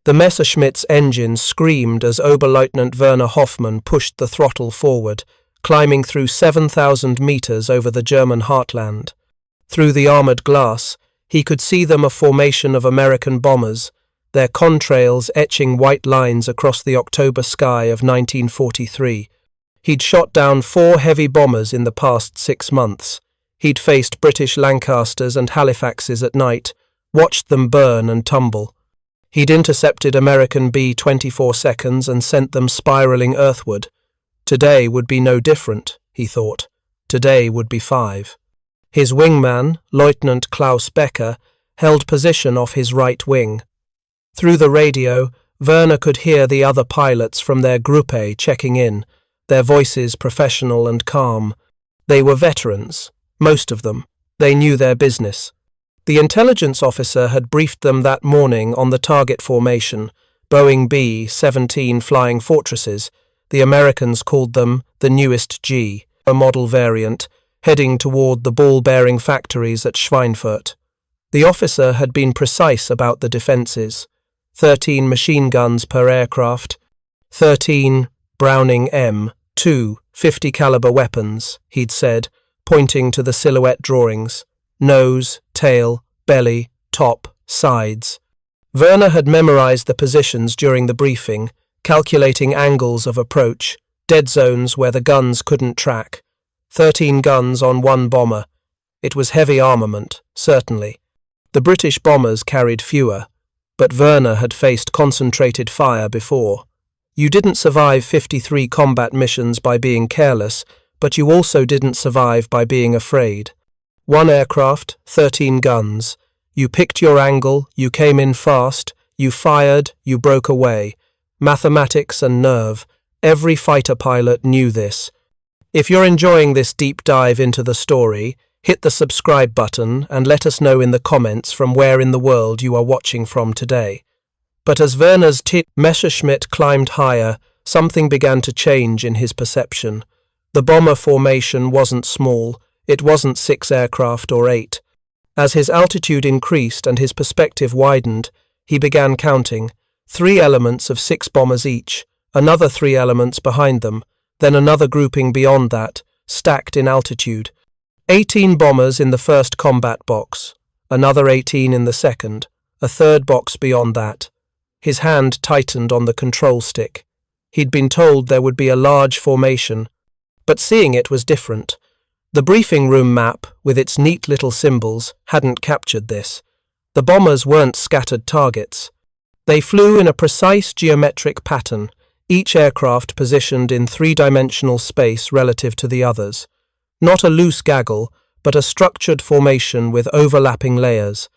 The Messerschmitt's engine screamed as Oberleutnant Werner Hoffmann pushed the throttle forward, climbing through 7,000 meters over the German heartland. Through the armored glass, he could see them a formation of American bombers, their contrails etching white lines across the October sky of 1943. He'd shot down 4 heavy bombers in the past 6 months. He'd faced British Lancasters and Halifaxes at night, watched them burn and tumble. He'd intercepted American B-24s and sent them spiraling earthward. Today would be no different, he thought. Today would be 5. His wingman, Lieutenant Klaus Becker, held position off his right wing. Through the radio, Werner could hear the other pilots from their Gruppe checking in, their voices professional and calm. They were veterans, most of them. They knew their business. The intelligence officer had briefed them that morning on the target formation, Boeing B-17 flying fortresses. The Americans called them the newest G, a model variant, heading toward the ball-bearing factories at Schweinfurt. The officer had been precise about the defences. 13 machine guns per aircraft, 13 Browning M2 50 caliber weapons, he'd said, pointing to the silhouette drawings. Nose, tail, belly, top, sides. Werner had memorized the positions during the briefing, calculating angles of approach, dead zones where the guns couldn't track. 13 guns on 1 bomber. It was heavy armament, certainly. The British bombers carried fewer, but Werner had faced concentrated fire before. You didn't survive 53 combat missions by being careless, but you also didn't survive by being afraid. 1 aircraft, 13 guns. You picked your angle, you came in fast, you fired, you broke away. Mathematics and nerve. Every fighter pilot knew this. If you're enjoying this deep dive into the story, hit the subscribe button and let us know in the comments from where in the world you are watching from today. But as Werner's Messerschmitt climbed higher, something began to change in his perception. The bomber formation wasn't small, it wasn't 6 aircraft or 8. As his altitude increased and his perspective widened, he began counting. 3 elements of 6 bombers each, another 3 elements behind them, then another grouping beyond that, stacked in altitude. 18 bombers in the first combat box, another 18 in the second, a third box beyond that. His hand tightened on the control stick. He'd been told there would be a large formation, but seeing it was different. The briefing room map, with its neat little symbols, hadn't captured this. The bombers weren't scattered targets. They flew in a precise geometric pattern, each aircraft positioned in 3-dimensional space relative to the others. Not a loose gaggle, but a structured formation with overlapping layers.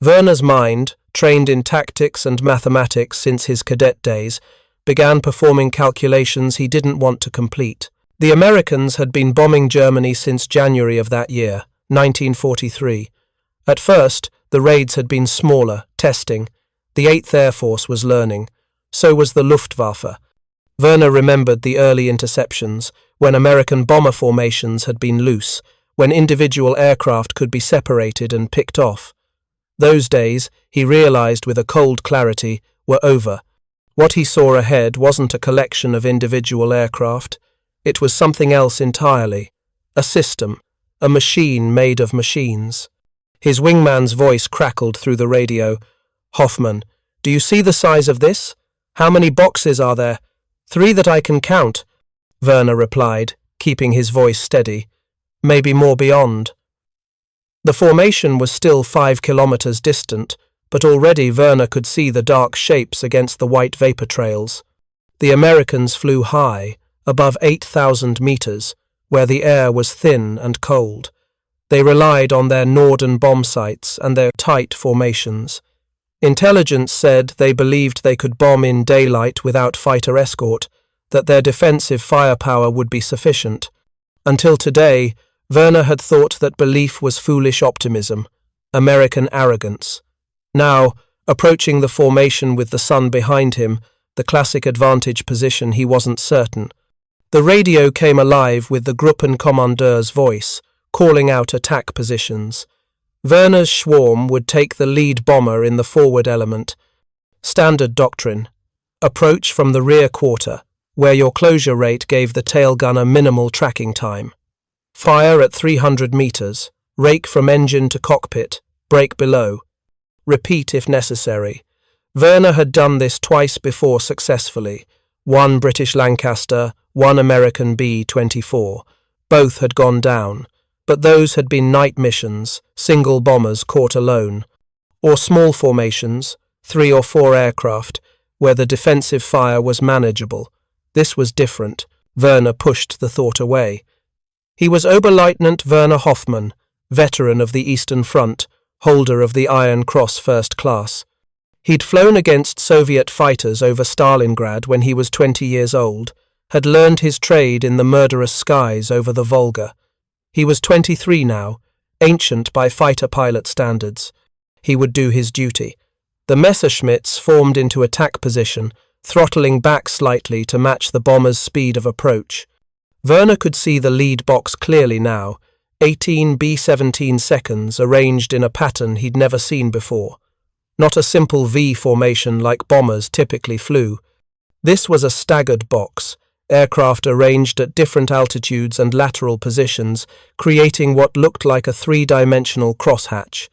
Werner's mind, trained in tactics and mathematics since his cadet days, began performing calculations he didn't want to complete. The Americans had been bombing Germany since January of that year, 1943. At first, the raids had been smaller, testing. The 8th Air Force was learning. So was the Luftwaffe. Werner remembered the early interceptions, when American bomber formations had been loose, when individual aircraft could be separated and picked off. Those days, he realized with a cold clarity, were over. What he saw ahead wasn't a collection of individual aircraft. It was something else entirely. A system, a machine made of machines. His wingman's voice crackled through the radio. "Hoffmann, do you see the size of this? How many boxes are there?" "3 that I can count," Werner replied, keeping his voice steady. "Maybe more beyond." The formation was still 5 kilometers distant, but already Werner could see the dark shapes against the white vapor trails. The Americans flew high, above 8,000 meters, where the air was thin and cold. They relied on their Norden bomb sites and their tight formations. Intelligence said they believed they could bomb in daylight without fighter escort, that their defensive firepower would be sufficient. Until today, Werner had thought that belief was foolish optimism, American arrogance. Now, approaching the formation with the sun behind him, the classic advantage position, he wasn't certain. The radio came alive with the Gruppenkommandeur's voice, calling out attack positions. Werner's swarm would take the lead bomber in the forward element. Standard doctrine. Approach from the rear quarter, where your closure rate gave the tail gunner minimal tracking time. Fire at 300 meters, rake from engine to cockpit, brake below. Repeat if necessary. Werner had done this twice before successfully. One British Lancaster, one American B-24. Both had gone down, but those had been night missions, single bombers caught alone, or small formations, 3 or 4 aircraft, where the defensive fire was manageable. This was different. Werner pushed the thought away. He was Oberleutnant Werner Hoffmann, veteran of the Eastern Front, holder of the Iron Cross First Class. He'd flown against Soviet fighters over Stalingrad when he was 20 years old, had learned his trade in the murderous skies over the Volga. He was 23 now, ancient by fighter pilot standards. He would do his duty. The Messerschmitts formed into attack position, throttling back slightly to match the bomber's speed of approach. Werner could see the lead box clearly now, 18 B-17 seconds arranged in a pattern he'd never seen before. Not a simple V formation like bombers typically flew. This was a staggered box, aircraft arranged at different altitudes and lateral positions, creating what looked like a 3-dimensional crosshatch.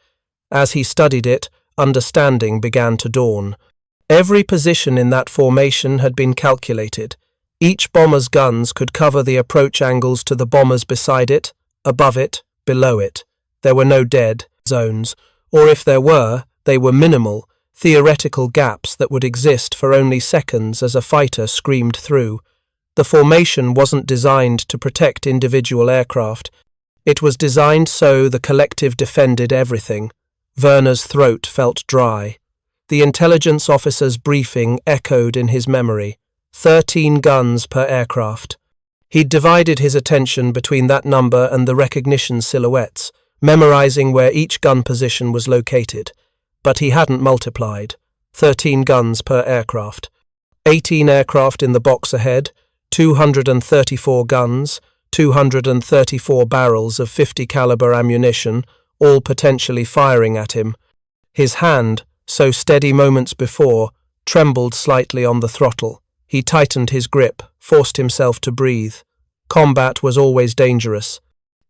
As he studied it, understanding began to dawn. Every position in that formation had been calculated. Each bomber's guns could cover the approach angles to the bombers beside it, above it, below it. There were no dead zones, or if there were, they were minimal, theoretical gaps that would exist for only seconds as a fighter screamed through. The formation wasn't designed to protect individual aircraft. It was designed so the collective defended everything. Werner's throat felt dry. The intelligence officer's briefing echoed in his memory. 13 guns per aircraft. He'd divided his attention between that number and the recognition silhouettes, memorizing where each gun position was located. But he hadn't multiplied. 13 guns per aircraft. 18 aircraft in the box ahead, 234 guns, 234 barrels of 50 caliber ammunition, all potentially firing at him. His hand, so steady moments before, trembled slightly on the throttle. He tightened his grip, forced himself to breathe. Combat was always dangerous.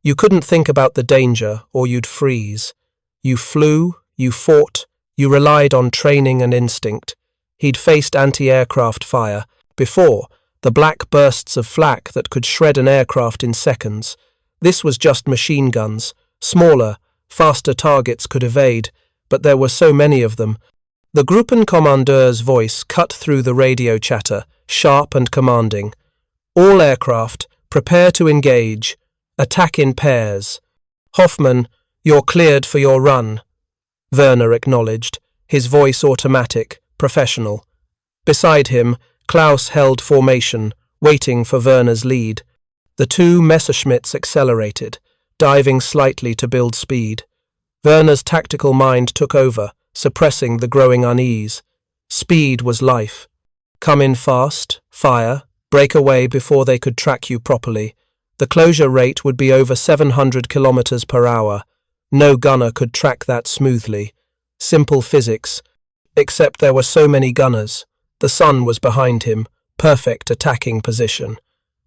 You couldn't think about the danger, or you'd freeze. You flew, you fought, you relied on training and instinct. He'd faced anti-aircraft fire before, the black bursts of flak that could shred an aircraft in seconds. This was just machine guns. Smaller, faster targets could evade, but there were so many of them. The Gruppenkommandeur's voice cut through the radio chatter, sharp and commanding. All aircraft, prepare to engage. Attack in pairs. Hoffmann, you're cleared for your run. Werner acknowledged, his voice automatic, professional. Beside him, Klaus held formation, waiting for Werner's lead. The 2 Messerschmitts accelerated, diving slightly to build speed. Werner's tactical mind took over, suppressing the growing unease. Speed was life. Come in fast, fire, break away before they could track you properly. The closure rate would be over 700 kilometers per hour. No gunner could track that smoothly. Simple physics. Except there were so many gunners. The sun was behind him, perfect attacking position.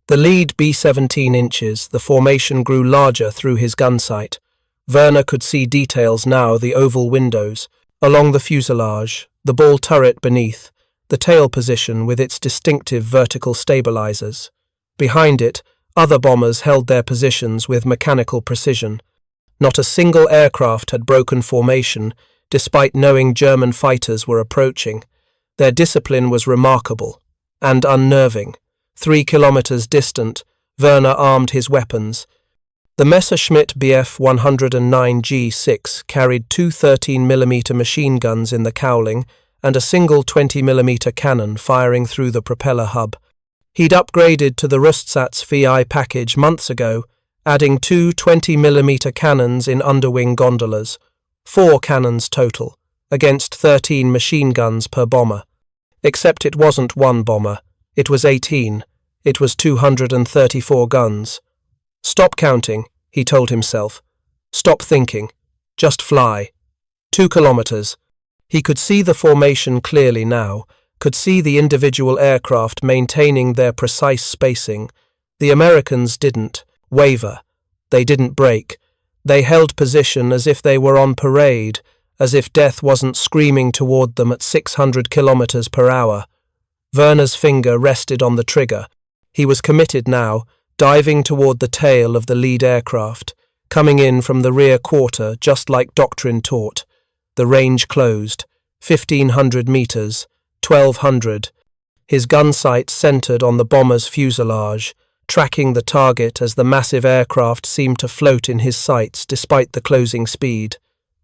The lead B-17 inches, the formation grew larger through his gun sight. Werner could see details now, the oval windows, along the fuselage, the ball turret beneath, the tail position with its distinctive vertical stabilizers. Behind it, other bombers held their positions with mechanical precision. Not a single aircraft had broken formation, despite knowing German fighters were approaching. Their discipline was remarkable and unnerving. 3 kilometers distant, Werner armed his weapons. The Messerschmitt Bf 109 G6 carried 2 13mm machine guns in the cowling and a single 20mm cannon firing through the propeller hub. He'd upgraded to the Rustsatz VI package months ago, adding 2 20mm cannons in underwing gondolas. 4 cannons total, against 13 machine guns per bomber. Except it wasn't one bomber, it was 18. It was 234 guns. Stop counting, he told himself. Stop thinking. Just fly. 2 kilometers. He could see the formation clearly now, could see the individual aircraft maintaining their precise spacing. The Americans didn't waver. They didn't break. They held position as if they were on parade, as if death wasn't screaming toward them at 600 kilometers per hour. Werner's finger rested on the trigger. He was committed now, diving toward the tail of the lead aircraft, coming in from the rear quarter just like doctrine taught. The range closed. 1,500 meters, 1,200. His gun sight centered on the bomber's fuselage, tracking the target as the massive aircraft seemed to float in his sights despite the closing speed.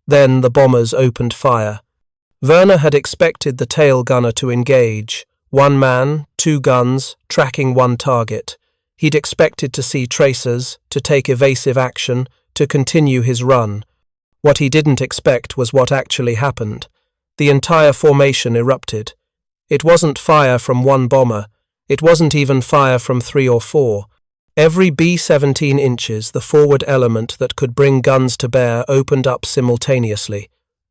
Then the bombers opened fire. Werner had expected the tail gunner to engage. One man, two guns, tracking one target. He'd expected to see tracers, to take evasive action, to continue his run. What he didn't expect was what actually happened. The entire formation erupted. It wasn't fire from one bomber. It wasn't even fire from 3 or 4. Every B-17 inches, the forward element that could bring guns to bear opened up simultaneously.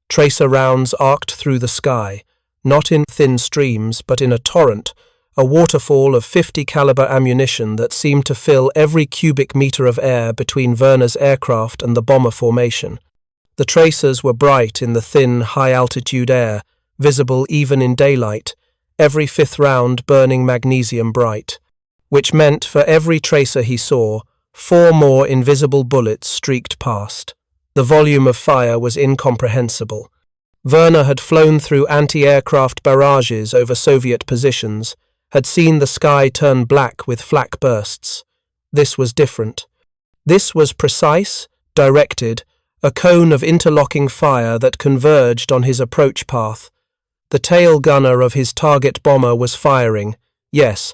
Tracer rounds arced through the sky, not in thin streams, but in a torrent, a waterfall of 50 caliber ammunition that seemed to fill every cubic meter of air between Werner's aircraft and the bomber formation. The tracers were bright in the thin, high-altitude air, visible even in daylight, every fifth round burning magnesium bright, which meant for every tracer he saw, 4 more invisible bullets streaked past. The volume of fire was incomprehensible. Werner had flown through anti-aircraft barrages over Soviet positions, had seen the sky turn black with flak bursts. This was different. This was precise, directed, a cone of interlocking fire that converged on his approach path. The tail gunner of his target bomber was firing, yes,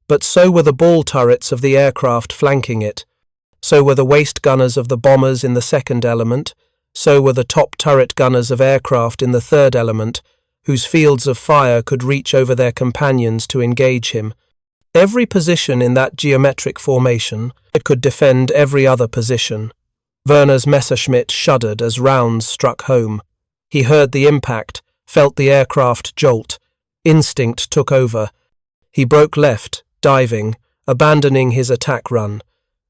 but so were the ball turrets of the aircraft flanking it. So were the waist gunners of the bombers in the second element. So were the top turret gunners of aircraft in the third element, whose fields of fire could reach over their companions to engage him. Every position in that geometric formation could defend every other position. Werner's Messerschmitt shuddered as rounds struck home. He heard the impact, felt the aircraft jolt. Instinct took over. He broke left, diving, abandoning his attack run.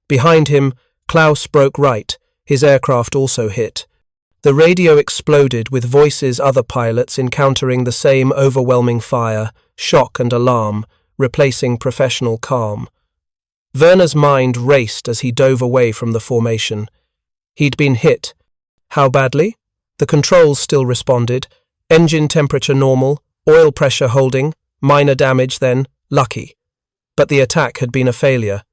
Behind him, Klaus broke right, his aircraft also hit. The radio exploded with voices other pilots encountering the same overwhelming fire, shock and alarm, replacing professional calm. Werner's mind raced as he dove away from the formation. He'd been hit. How badly? The controls still responded. Engine temperature normal, oil pressure holding, minor damage then, lucky. But the attack had been a failure.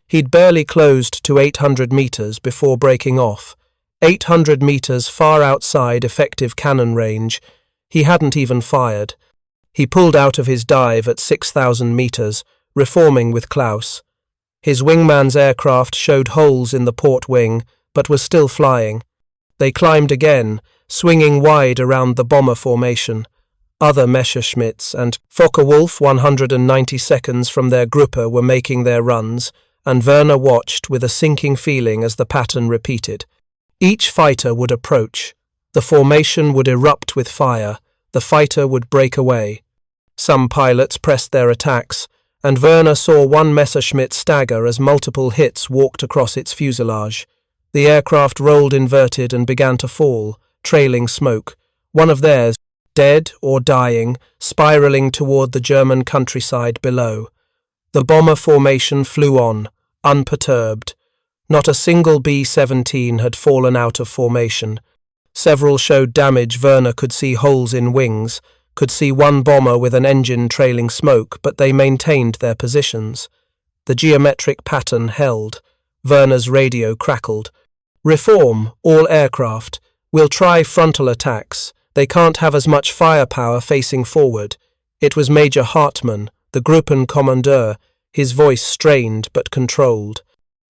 He'd barely closed to 800 meters before breaking off. 800 meters far outside effective cannon range. He hadn't even fired. He pulled out of his dive at 6,000 meters, reforming with Klaus. His wingman's aircraft showed holes in the port wing, but was still flying. They climbed again, swinging wide around the bomber formation. Other Messerschmitts and Focke-Wulf 190 seconds from their Gruppe were making their runs, and Werner watched with a sinking feeling as the pattern repeated. Each fighter would approach. The formation would erupt with fire. The fighter would break away. Some pilots pressed their attacks, and Werner saw one Messerschmitt stagger as multiple hits walked across its fuselage. The aircraft rolled inverted and began to fall, trailing smoke. One of theirs, dead or dying, spiraling toward the German countryside below. The bomber formation flew on, unperturbed. Not a single B-17 had fallen out of formation. Several showed damage. Werner could see holes in wings, could see one bomber with an engine trailing smoke, but they maintained their positions. The geometric pattern held. Werner's radio crackled. "Reform, all aircraft. We'll try frontal attacks. They can't have as much firepower facing forward." It was Major Hartmann, the Gruppenkommandeur, his voice strained but controlled.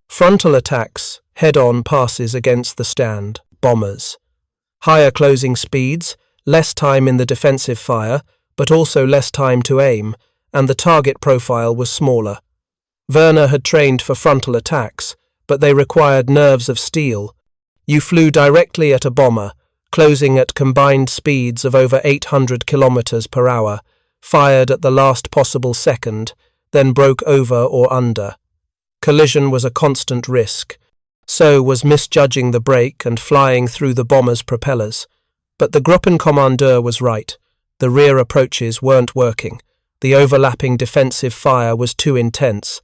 Frontal attacks, head-on passes against the stand, bombers. Higher closing speeds, less time in the defensive fire, but also less time to aim, and the target profile was smaller. Werner had trained for frontal attacks, but they required nerves of steel. You flew directly at a bomber, closing at combined speeds of over 800 kilometers per hour, fired at the last possible second, then broke over or under. Collision was a constant risk. So was misjudging the brake and flying through the bomber's propellers. But the Gruppenkommandeur was right. The rear approaches weren't working. The overlapping defensive fire was too intense.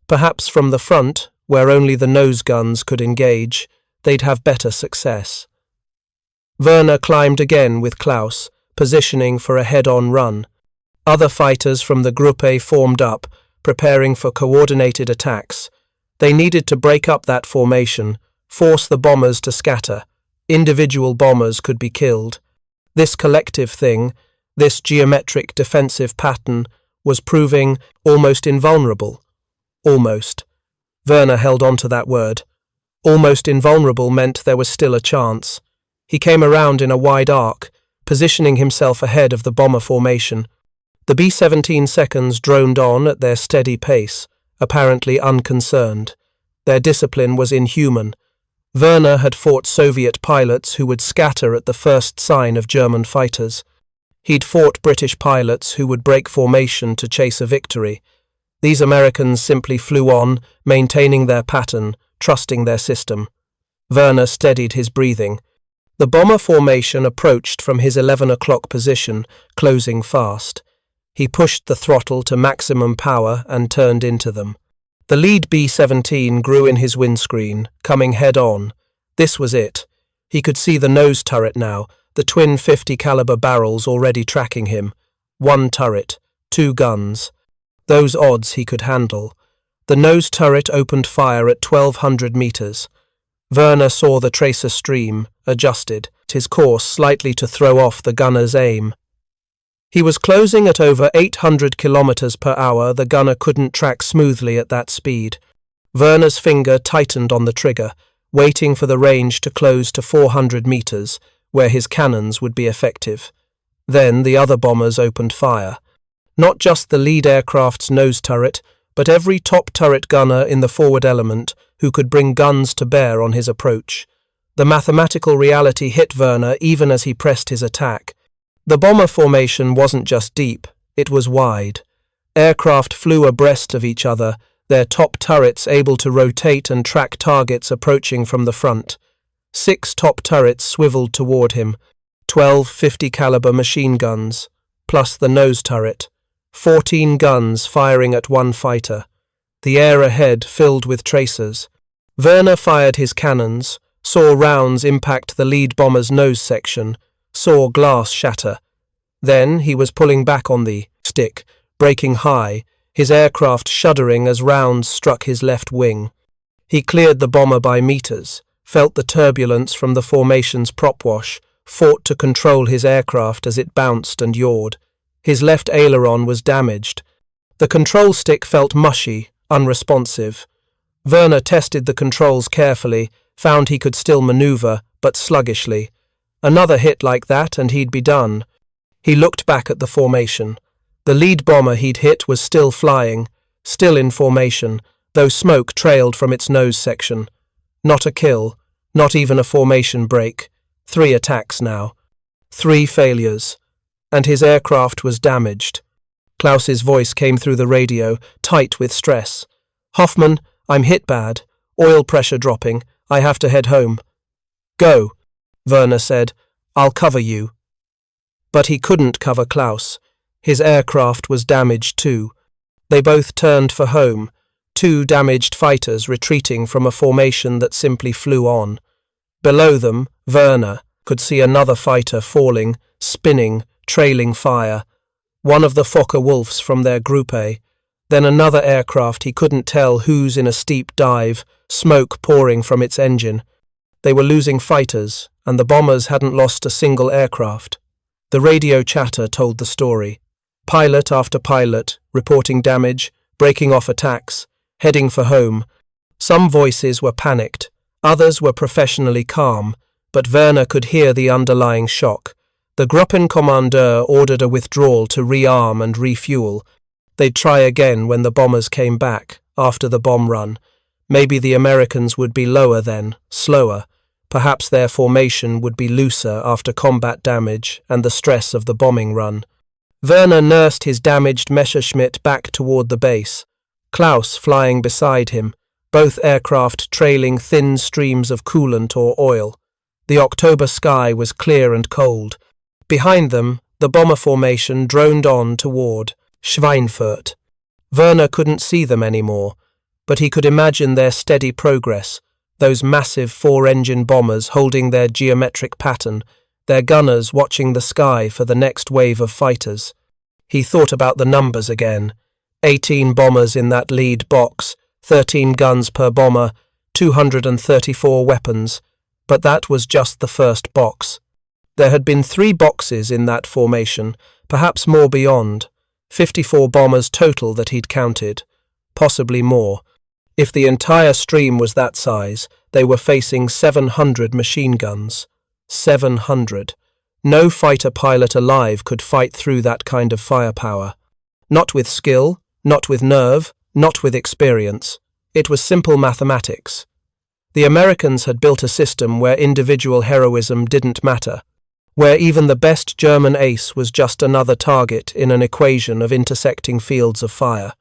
Perhaps from the front, where only the nose guns could engage, they'd have better success. Werner climbed again with Klaus, positioning for a head-on run. Other fighters from the Gruppe formed up, preparing for coordinated attacks. They needed to break up that formation, force the bombers to scatter. Individual bombers could be killed. This collective thing, this geometric defensive pattern, was proving almost invulnerable. Almost. Werner held on to that word. Almost invulnerable meant there was still a chance. He came around in a wide arc, positioning himself ahead of the bomber formation. The B-17 seconds droned on at their steady pace, apparently unconcerned. Their discipline was inhuman. Werner had fought Soviet pilots who would scatter at the first sign of German fighters. He'd fought British pilots who would break formation to chase a victory. These Americans simply flew on, maintaining their pattern, trusting their system. Werner steadied his breathing. The bomber formation approached from his 11 o'clock position, closing fast. He pushed the throttle to maximum power and turned into them. The lead B-17 grew in his windscreen, coming head-on. This was it. He could see the nose turret now, the twin 50 caliber barrels already tracking him. One turret, 2 guns. Those odds he could handle. The nose turret opened fire at 1,200 meters. Werner saw the tracer stream, adjusted his course slightly to throw off the gunner's aim. He was closing at over 800 kilometers per hour. The gunner couldn't track smoothly at that speed. Werner's finger tightened on the trigger, waiting for the range to close to 400 meters, where his cannons would be effective. Then the other bombers opened fire. Not just the lead aircraft's nose turret, but every top turret gunner in the forward element who could bring guns to bear on his approach. The mathematical reality hit Werner even as he pressed his attack. The bomber formation wasn't just deep, it was wide. Aircraft flew abreast of each other, their top turrets able to rotate and track targets approaching from the front. 6 top turrets swiveled toward him, 12 50 caliber machine guns, plus the nose turret. 14 guns firing at one fighter. The air ahead filled with tracers. Werner fired his cannons, saw rounds impact the lead bomber's nose section, saw glass shatter. Then he was pulling back on the stick, braking high, his aircraft shuddering as rounds struck his left wing. He cleared the bomber by meters, felt the turbulence from the formation's prop wash, fought to control his aircraft as it bounced and yawed. His left aileron was damaged. The control stick felt mushy, unresponsive. Werner tested the controls carefully, found he could still maneuver, but sluggishly. Another hit like that and he'd be done. He looked back at the formation. The lead bomber he'd hit was still flying, still in formation, though smoke trailed from its nose section. Not a kill, not even a formation break. 3 attacks now. 3 failures. And his aircraft was damaged. Klaus's voice came through the radio, tight with stress. "Hoffman, I'm hit bad. Oil pressure dropping. I have to head home." "Go," Werner said. "I'll cover you." But he couldn't cover Klaus. His aircraft was damaged too. They both turned for home, 2 damaged fighters retreating from a formation that simply flew on. Below them, Werner could see another fighter falling, spinning, trailing fire. One of the Fokker-Wulfs from their Gruppe. Then another aircraft he couldn't tell whose in a steep dive, smoke pouring from its engine. They were losing fighters, and the bombers hadn't lost a single aircraft. The radio chatter told the story. Pilot after pilot, reporting damage, breaking off attacks, heading for home. Some voices were panicked, others were professionally calm, but Werner could hear the underlying shock. The Gruppenkommandeur ordered a withdrawal to rearm and refuel. They'd try again when the bombers came back, after the bomb run. Maybe the Americans would be lower then, slower. Perhaps their formation would be looser after combat damage and the stress of the bombing run. Werner nursed his damaged Messerschmitt back toward the base, Klaus flying beside him, both aircraft trailing thin streams of coolant or oil. The October sky was clear and cold. Behind them, the bomber formation droned on toward Schweinfurt. Werner couldn't see them anymore, but he could imagine their steady progress, those massive four-engine bombers holding their geometric pattern, their gunners watching the sky for the next wave of fighters. He thought about the numbers again. 18 bombers in that lead box, 13 guns per bomber, 234 weapons. But that was just the first box. There had been 3 boxes in that formation, perhaps more beyond. 54 bombers total that he'd counted. Possibly more. If the entire stream was that size, they were facing 700 machine guns. 700. No fighter pilot alive could fight through that kind of firepower. Not with skill, not with nerve, not with experience. It was simple mathematics. The Americans had built a system where individual heroism didn't matter, where even the best German ace was just another target in an equation of intersecting fields of fire.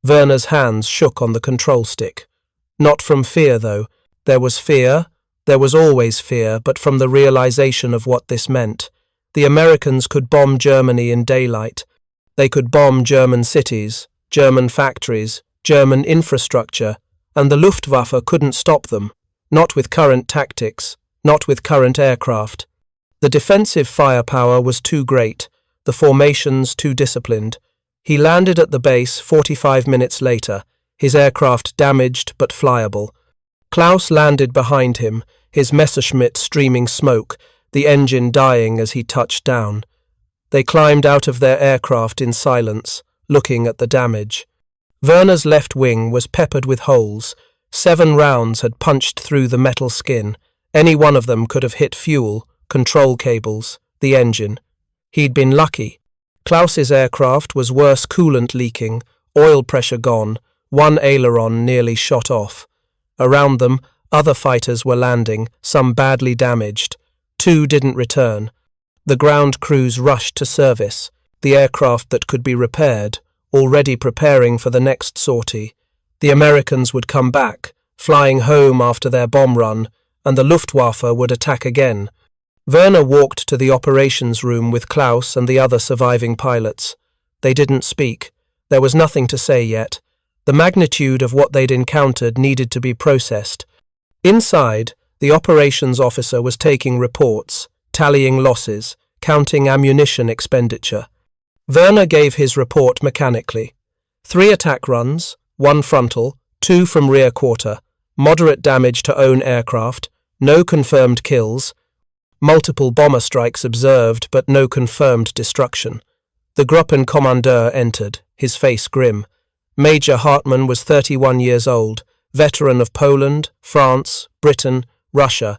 Werner's hands shook on the control stick. Not from fear, though. There was fear. There was always fear, but from the realization of what this meant. The Americans could bomb Germany in daylight. They could bomb German cities, German factories, German infrastructure, and the Luftwaffe couldn't stop them. Not with current tactics, not with current aircraft. The defensive firepower was too great, the formations too disciplined. He landed at the base 45 minutes later, his aircraft damaged but flyable. Klaus landed behind him, his Messerschmitt streaming smoke, the engine dying as he touched down. They climbed out of their aircraft in silence, looking at the damage. Werner's left wing was peppered with holes. 7 rounds had punched through the metal skin. Any one of them could have hit fuel, control cables, the engine. He'd been lucky. Klaus's aircraft was worse, coolant leaking, oil pressure gone, 1 aileron nearly shot off. Around them, other fighters were landing, some badly damaged. 2 didn't return. The ground crews rushed to service, the aircraft that could be repaired, already preparing for the next sortie. The Americans would come back, flying home after their bomb run, and the Luftwaffe would attack again. Werner walked to the operations room with Klaus and the other surviving pilots. They didn't speak. There was nothing to say yet. The magnitude of what they'd encountered needed to be processed. Inside, the operations officer was taking reports, tallying losses, counting ammunition expenditure. Werner gave his report mechanically. 3 attack runs, 1 frontal, 2 from rear quarter, moderate damage to own aircraft, no confirmed kills, multiple bomber strikes observed but no confirmed destruction. The Gruppenkommandeur entered, his face grim. Major Hartmann was 31 years old, veteran of Poland, France, Britain, Russia.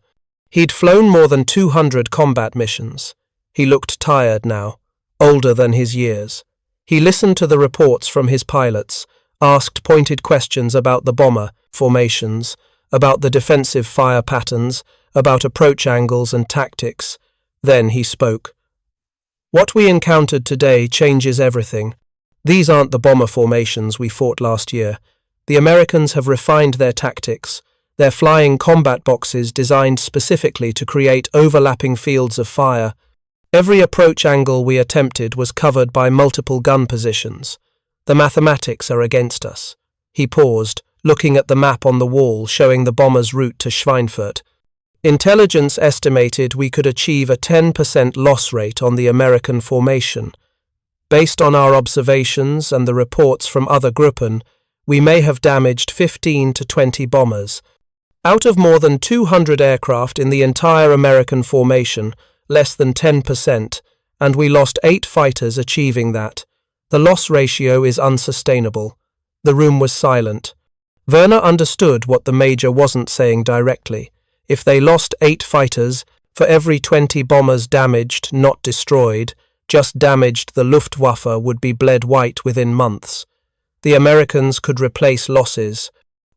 He'd flown more than 200 combat missions. He looked tired now, older than his years. He listened to the reports from his pilots, asked pointed questions about the bomber formations, about the defensive fire patterns, about approach angles and tactics. Then he spoke. What we encountered today changes everything. These aren't the bomber formations we fought last year. The Americans have refined their tactics. They're flying combat boxes designed specifically to create overlapping fields of fire. Every approach angle we attempted was covered by multiple gun positions. The mathematics are against us. He paused, looking at the map on the wall showing the bomber's route to Schweinfurt. Intelligence estimated we could achieve a 10% loss rate on the American formation. Based on our observations and the reports from other Gruppen, we may have damaged 15 to 20 bombers. Out of more than 200 aircraft in the entire American formation, less than 10%, and we lost 8 fighters achieving that. The loss ratio is unsustainable. The room was silent. Werner understood what the major wasn't saying directly. If they lost 8 fighters, for every 20 bombers damaged, not destroyed, just damaged, the Luftwaffe would be bled white within months. The Americans could replace losses.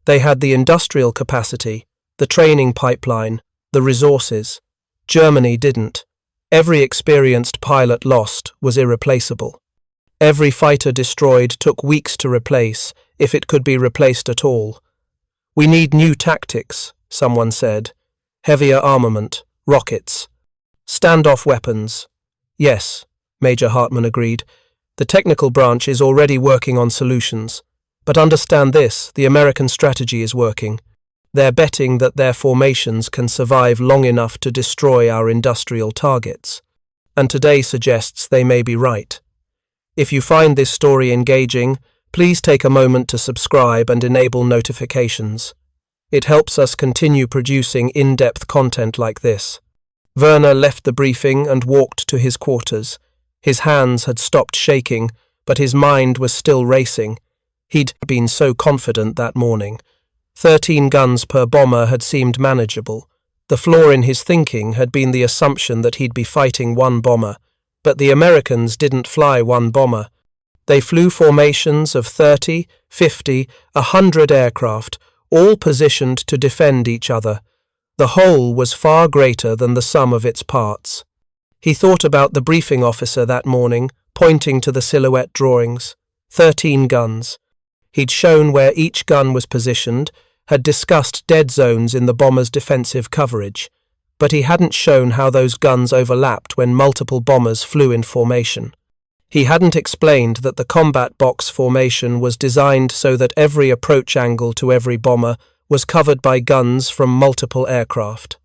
They had the industrial capacity, the training pipeline, the resources. Germany didn't. Every experienced pilot lost was irreplaceable. Every fighter destroyed took weeks to replace, if it could be replaced at all. "We need new tactics," someone said. "Heavier armament, rockets, standoff weapons." "Yes," Major Hartmann agreed. "The technical branch is already working on solutions. But understand this, the American strategy is working. They're betting that their formations can survive long enough to destroy our industrial targets. And today suggests they may be right." If you find this story engaging, please take a moment to subscribe and enable notifications. It helps us continue producing in-depth content like this. Werner left the briefing and walked to his quarters. His hands had stopped shaking, but his mind was still racing. He'd been so confident that morning. 13 guns per bomber had seemed manageable. The flaw in his thinking had been the assumption that he'd be fighting one bomber. But the Americans didn't fly one bomber. They flew formations of 30, 50, 100 aircraft, all positioned to defend each other. The whole was far greater than the sum of its parts. He thought about the briefing officer that morning, pointing to the silhouette drawings. 13 guns. He'd shown where each gun was positioned, had discussed dead zones in the bomber's defensive coverage. But he hadn't shown how those guns overlapped when multiple bombers flew in formation. He hadn't explained that the combat box formation was designed so that every approach angle to every bomber was covered by guns from multiple aircraft.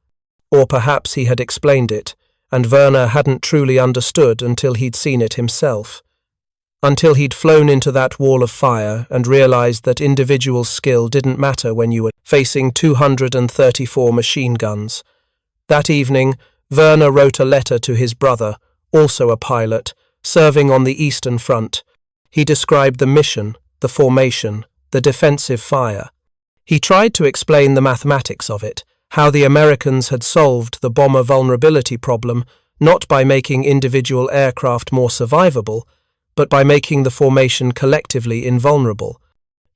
Or perhaps he had explained it, and Werner hadn't truly understood until he'd seen it himself. Until he'd flown into that wall of fire and realized that individual skill didn't matter when you were facing 234 machine guns. That evening, Werner wrote a letter to his brother, also a pilot, serving on the Eastern Front. He described the mission, the formation, the defensive fire. He tried to explain the mathematics of it, how the Americans had solved the bomber vulnerability problem not by making individual aircraft more survivable, but by making the formation collectively invulnerable.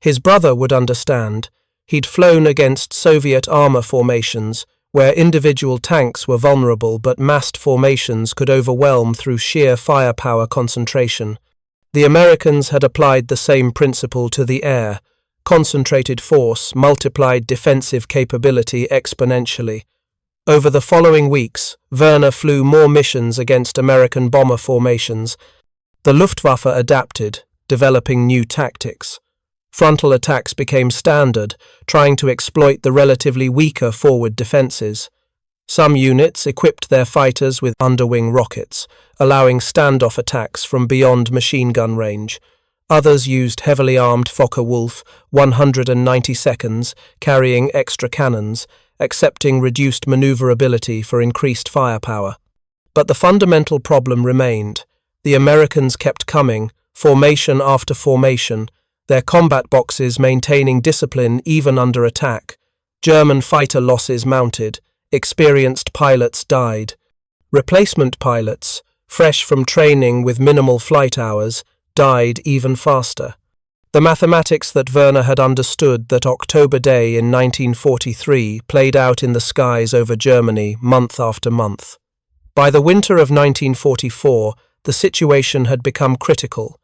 His brother would understand. He'd flown against Soviet armor formations, where individual tanks were vulnerable but massed formations could overwhelm through sheer firepower concentration. The Americans had applied the same principle to the air. Concentrated force multiplied defensive capability exponentially. Over the following weeks, Werner flew more missions against American bomber formations. The Luftwaffe adapted, developing new tactics. Frontal attacks became standard, trying to exploit the relatively weaker forward defenses. Some units equipped their fighters with underwing rockets, allowing standoff attacks from beyond machine gun range. Others used heavily armed Focke-Wulf 192s, carrying extra cannons, accepting reduced maneuverability for increased firepower. But the fundamental problem remained. The Americans kept coming, formation after formation, their combat boxes maintaining discipline even under attack. German fighter losses mounted. Experienced pilots died. Replacement pilots, fresh from training with minimal flight hours, died even faster. The mathematics that Werner had understood that October Day in 1943 played out in the skies over Germany month after month. By the winter of 1944, the situation had become critical.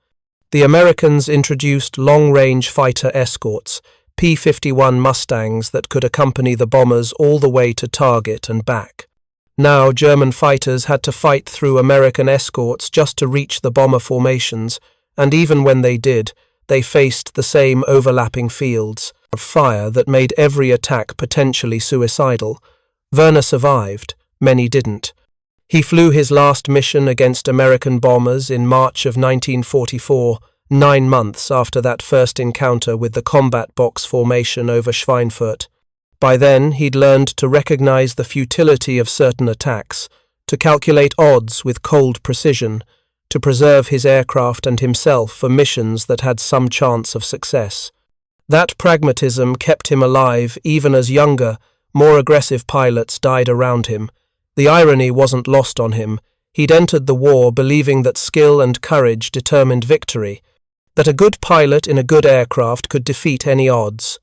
The Americans introduced long-range fighter escorts, P-51 Mustangs that could accompany the bombers all the way to target and back. Now German fighters had to fight through American escorts just to reach the bomber formations, and even when they did, they faced the same overlapping fields of fire that made every attack potentially suicidal. Werner survived, many didn't. He flew his last mission against American bombers in March of 1944, 9 months after that first encounter with the combat box formation over Schweinfurt. By then, he'd learned to recognize the futility of certain attacks, to calculate odds with cold precision, to preserve his aircraft and himself for missions that had some chance of success. That pragmatism kept him alive even as younger, more aggressive pilots died around him. The irony wasn't lost on him. He'd entered the war believing that skill and courage determined victory, that a good pilot in a good aircraft could defeat any odds.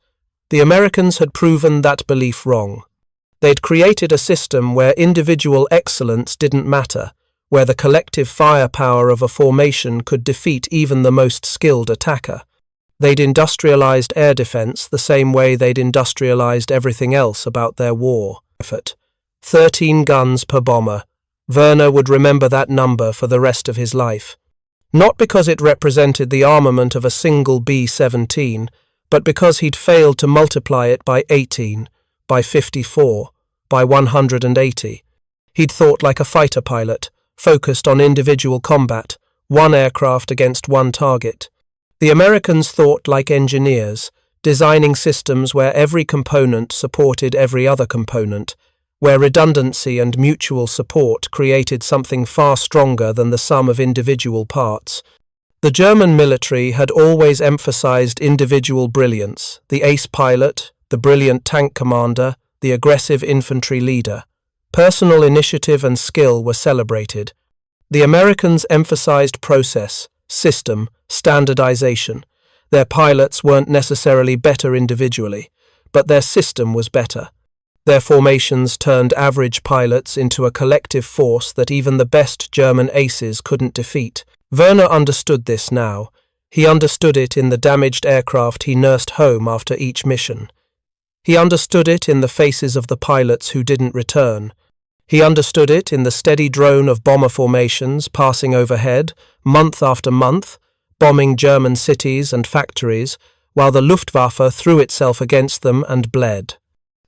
The Americans had proven that belief wrong. They'd created a system where individual excellence didn't matter, where the collective firepower of a formation could defeat even the most skilled attacker. They'd industrialized air defense the same way they'd industrialized everything else about their war effort. 13 guns per bomber. Werner would remember that number for the rest of his life. Not because it represented the armament of a single B-17, but because he'd failed to multiply it by 18, by 54, by 180. He'd thought like a fighter pilot, focused on individual combat, one aircraft against one target. The Americans thought like engineers, designing systems where every component supported every other component, where redundancy and mutual support created something far stronger than the sum of individual parts. The German military had always emphasized individual brilliance, the ace pilot, the brilliant tank commander, the aggressive infantry leader. Personal initiative and skill were celebrated. The Americans emphasized process, system, standardization. Their pilots weren't necessarily better individually, but their system was better. Their formations turned average pilots into a collective force that even the best German aces couldn't defeat. Werner understood this now. He understood it in the damaged aircraft he nursed home after each mission. He understood it in the faces of the pilots who didn't return. He understood it in the steady drone of bomber formations passing overhead, month after month, bombing German cities and factories, while the Luftwaffe threw itself against them and bled.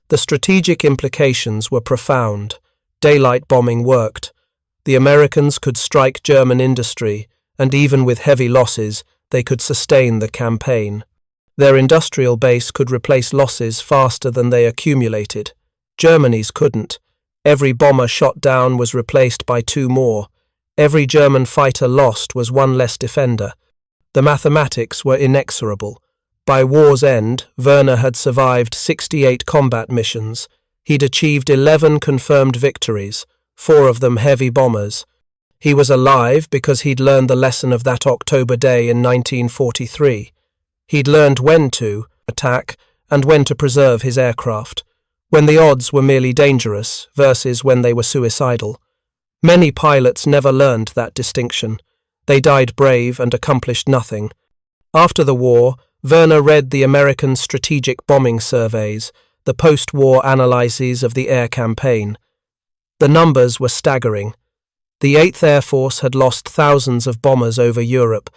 The strategic implications were profound. Daylight bombing worked. The Americans could strike German industry, and even with heavy losses, they could sustain the campaign. Their industrial base could replace losses faster than they accumulated. Germany's couldn't. Every bomber shot down was replaced by 2 more. Every German fighter lost was 1 less defender. The mathematics were inexorable. By war's end, Werner had survived 68 combat missions. He'd achieved 11 confirmed victories, 4 of them heavy bombers. He was alive because he'd learned the lesson of that October day in 1943. He'd learned when to attack and when to preserve his aircraft, when the odds were merely dangerous versus when they were suicidal. Many pilots never learned that distinction. They died brave and accomplished nothing. After the war, Werner read the American strategic bombing surveys, the post-war analyses of the air campaign. The numbers were staggering. The 8th Air Force had lost thousands of bombers over Europe.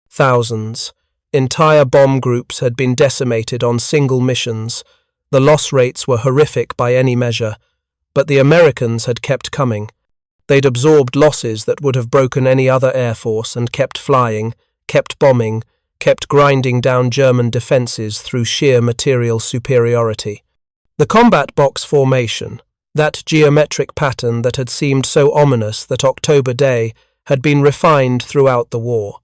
Thousands. Entire bomb groups had been decimated on single missions. The loss rates were horrific by any measure, but the Americans had kept coming. They'd absorbed losses that would have broken any other air force and kept flying, kept bombing, kept grinding down German defences through sheer material superiority. The combat box formation, that geometric pattern that had seemed so ominous that October Day, had been refined throughout the war.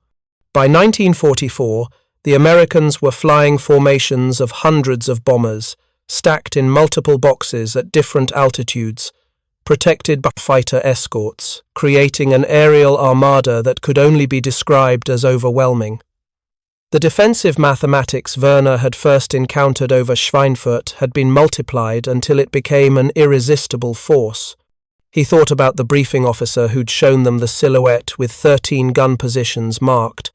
By 1944, the Americans were flying formations of hundreds of bombers, stacked in multiple boxes at different altitudes, protected by fighter escorts, creating an aerial armada that could only be described as overwhelming. The defensive mathematics Werner had first encountered over Schweinfurt had been multiplied until it became an irresistible force. He thought about the briefing officer who'd shown them the silhouette with 13 gun positions marked.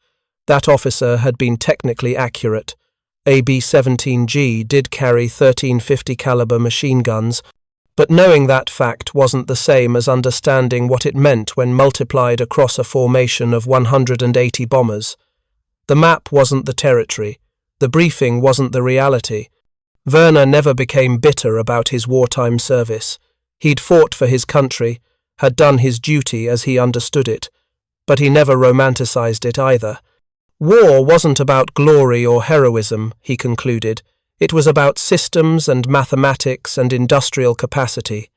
That officer had been technically accurate. A B-17G did carry 1350 caliber machine guns, but knowing that fact wasn't the same as understanding what it meant when multiplied across a formation of 180 bombers. The map wasn't the territory. The briefing wasn't the reality. Werner never became bitter about his wartime service. He'd fought for his country, had done his duty as he understood it, but he never romanticized it either. War wasn't about glory or heroism, he concluded. It was about systems and mathematics and industrial capacity.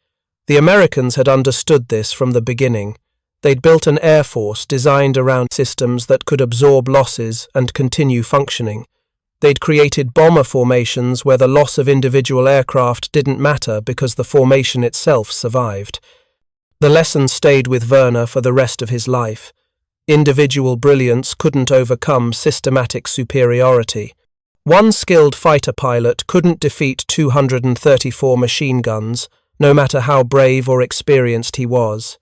The Americans had understood this from the beginning. They'd built an air force designed around systems that could absorb losses and continue functioning. They'd created bomber formations where the loss of individual aircraft didn't matter because the formation itself survived. The lesson stayed with Werner for the rest of his life. Individual brilliance couldn't overcome systematic superiority. One skilled fighter pilot couldn't defeat 234 machine guns, no matter how brave or experienced he was.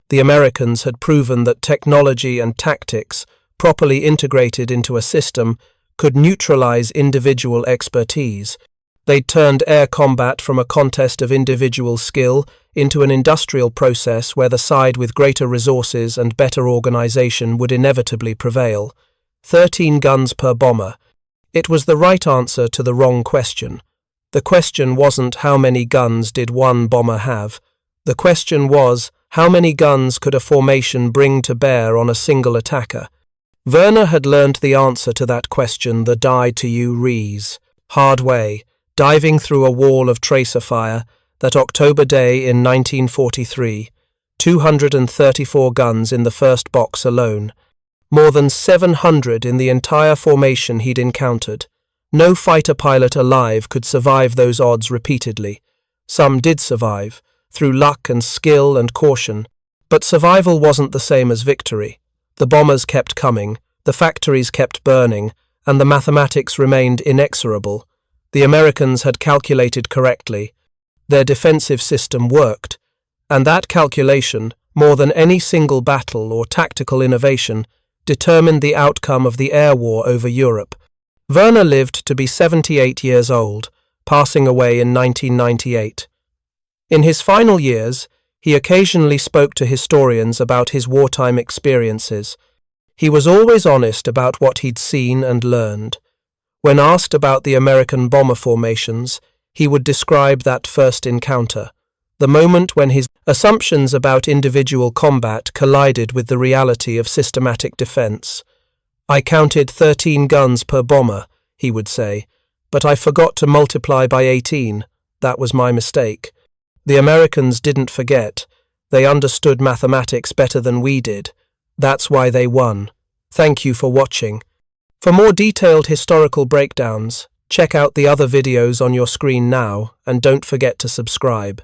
The Americans had proven that technology and tactics, properly integrated into a system, could neutralize individual expertise. They'd turned air combat from a contest of individual skill into an industrial process where the side with greater resources and better organization would inevitably prevail. 13 guns per bomber. It was the right answer to the wrong question. The question wasn't how many guns did one bomber have. The question was, how many guns could a formation bring to bear on a single attacker? Werner had learned the answer to that question the die-to-you-rees hard way, diving through a wall of tracer fire that October day in 1943, 234 guns in the first box alone, more than 700 in the entire formation he'd encountered. No fighter pilot alive could survive those odds repeatedly. Some did survive, through luck and skill and caution, but survival wasn't the same as victory. The bombers kept coming, the factories kept burning, and the mathematics remained inexorable. The Americans had calculated correctly. Their defensive system worked, and that calculation, more than any single battle or tactical innovation, determined the outcome of the air war over Europe. Werner lived to be 78 years old, passing away in 1998. In his final years, he occasionally spoke to historians about his wartime experiences. He was always honest about what he'd seen and learned. When asked about the American bomber formations, he would describe that first encounter, the moment when his assumptions about individual combat collided with the reality of systematic defense. "I counted 13 guns per bomber," he would say, "but I forgot to multiply by 18. That was my mistake." The Americans didn't forget. They understood mathematics better than we did. That's why they won. Thank you for watching. For more detailed historical breakdowns, check out the other videos on your screen now, and don't forget to subscribe.